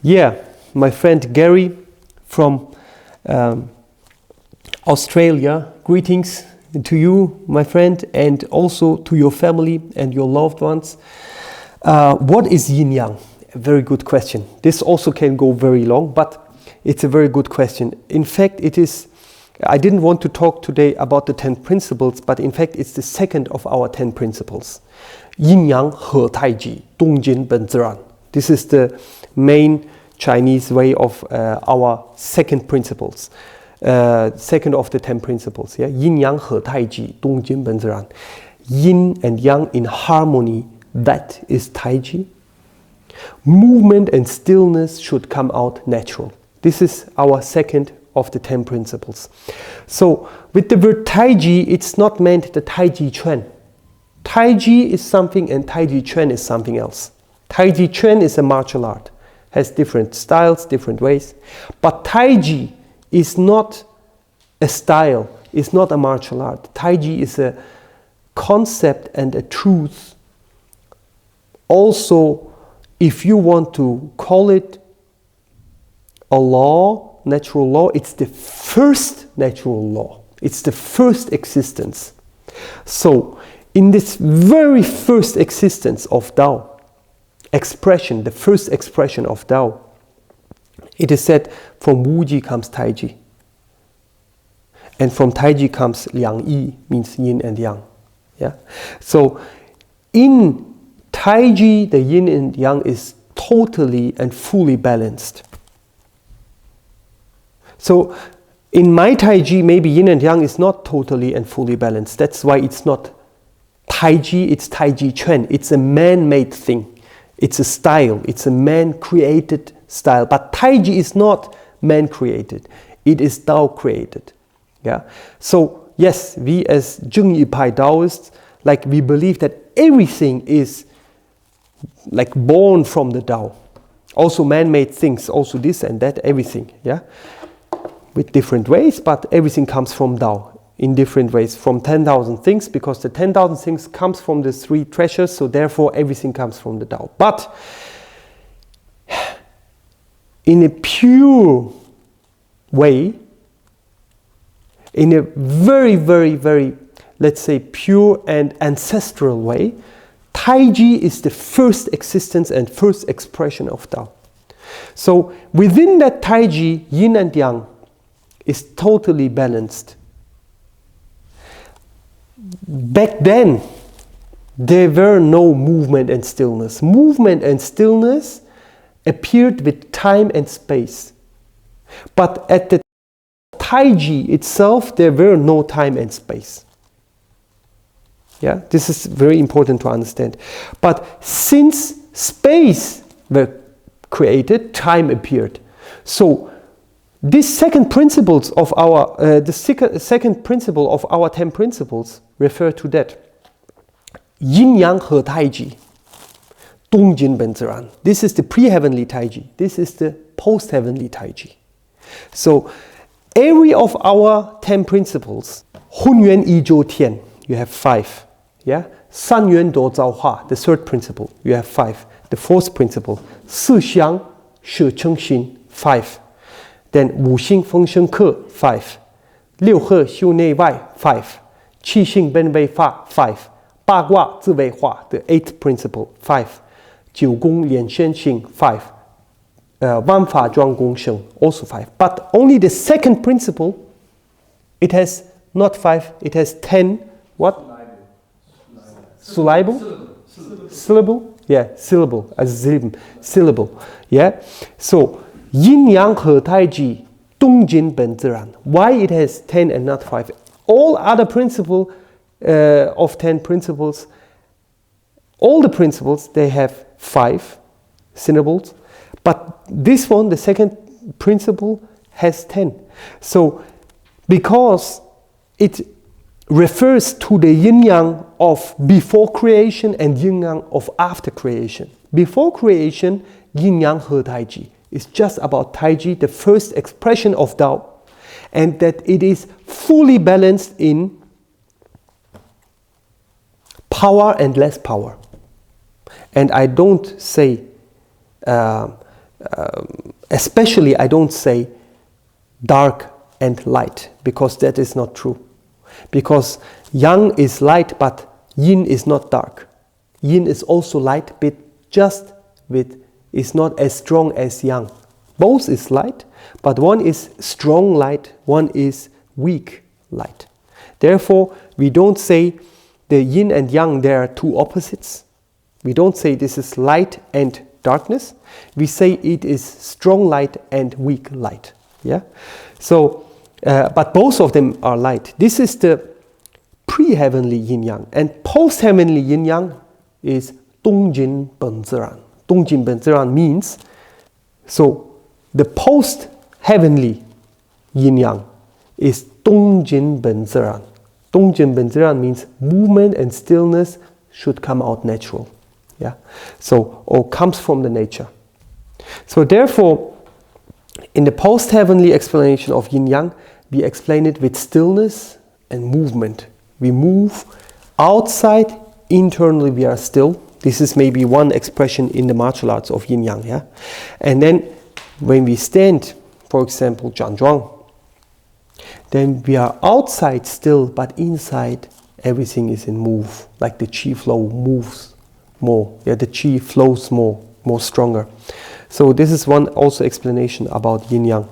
Yeah, my friend Gary from Australia, greetings to you, my friend, and also to your family and your loved ones. What is yin yang? A very good question. This also can go very long, but it's a very good question. In fact, it is. I didn't want to talk today about the 10 principles, but in fact, it's the second of our 10 principles. Yin yang he tai ji, dong jin ben zran. This is the main Chinese way of our second principles. Second of the 10 principles. Yeah? Yin yang he tai ji, dong jin ben zran. Yin and yang in harmony, that is tai ji. Movement and stillness should come out natural. This is our second of the 10 principles. So with the word Taiji, it's not meant the Taiji Chuan. Taiji is something and Taiji Chuan is something else. Taiji Chuan is a martial art, has different styles, different ways. But Taiji is not a style, it's not a martial art. Taiji is a concept and a truth. Also, if you want to call it a law, natural law, it's the first natural law. It's the first existence. So, in this very first existence of Tao, expression, the first expression of Tao, it is said from Wuji comes Taiji. And from Taiji comes Liang Yi, means yin and yang. Yeah? So, in Taiji, the yin and yang is totally and fully balanced. So, in my Taiji, maybe yin and yang is not totally and fully balanced. That's why it's not Taiji, it's Taiji Chuan. It's a man-made thing. It's a style. It's a man-created style. But Taiji is not man-created. It is Tao-created. Yeah. So, yes, we as Zheng Pai Taoists, like we believe that everything is like born from the Tao. Also man-made things, also this and that, everything, yeah? With different ways, but everything comes from Tao in different ways, from 10,000 things, because the 10,000 things comes from the 3 treasures, so therefore everything comes from the Tao. But in a pure way, in a very, very, very, let's say, pure and ancestral way, Taiji is the first existence and first expression of Tao. So within that Taiji, yin and yang is totally balanced. Back then, there were no movement and stillness. Movement and stillness appeared with time and space. But at the Taiji itself, there were no time and space. Yeah, this is very important to understand. But since space were created, time appeared. So this second principles of our second principle of our 10 principles refer to that. Yin yang he taiji, dong jin ben zran. This is the pre-heavenly taiji. This is the post-heavenly taiji. So every of our 10 principles, hun yuan yi zhou tian, you have 5. Yeah, san yuan duo zao hua, the third principle, you have 5. The fourth principle, si xiang shi cheng xin, 5. Then wu xing feng sheng ke, 5. Liu he xiu nei wai, 5. Qi xing ben wei fa, 5. Ba gua zi wei hua, the 8th principle, 5. Jiu gong lian xuan xing, 5. Wan fa zhuang gong sheng, also 5. But only the second principle, it has not 5, it has 10. What? Syllable? Syllable? Yeah, syllable. As syllable. Yeah. So, yin yang he taiji, dong jin ben zran. Why it has 10 and not 5? All other principle of 10 principles, all the principles, they have 5 syllables. But this one, the second principle, has 10. So, because it refers to the yin-yang of before creation and yin-yang of after creation. Before creation, yin-yang he taiji. It's just about taiji, the first expression of Tao, and that it is fully balanced in power and less power. And I don't say especially I don't say dark and light, because that is not true. Because yang is light, but yin is not dark. Yin is also light, but just is not as strong as yang. Both is light, but one is strong light, one is weak light. Therefore, we don't say the yin and yang, they are two opposites. We don't say this is light and darkness. We say it is strong light and weak light. Yeah. So, but both of them are light. This is the pre-heavenly yin yang, and post-heavenly yin yang is dongjin benziran. Dongjin benziran means, so the post-heavenly yin yang is dongjin benziran. Dongjin benziran means movement and stillness should come out natural. Yeah, so or comes from the nature. So therefore, in the post-heavenly explanation of yin yang, we explain it with stillness and movement. We move outside, internally we are still. This is maybe one expression in the martial arts of yin yang. Yeah, and then when we stand, for example, Zhangzhuang, then we are outside still, but inside everything is in move, like the qi flow moves more. Yeah, the qi flows more stronger. So this is one also explanation about yin yang.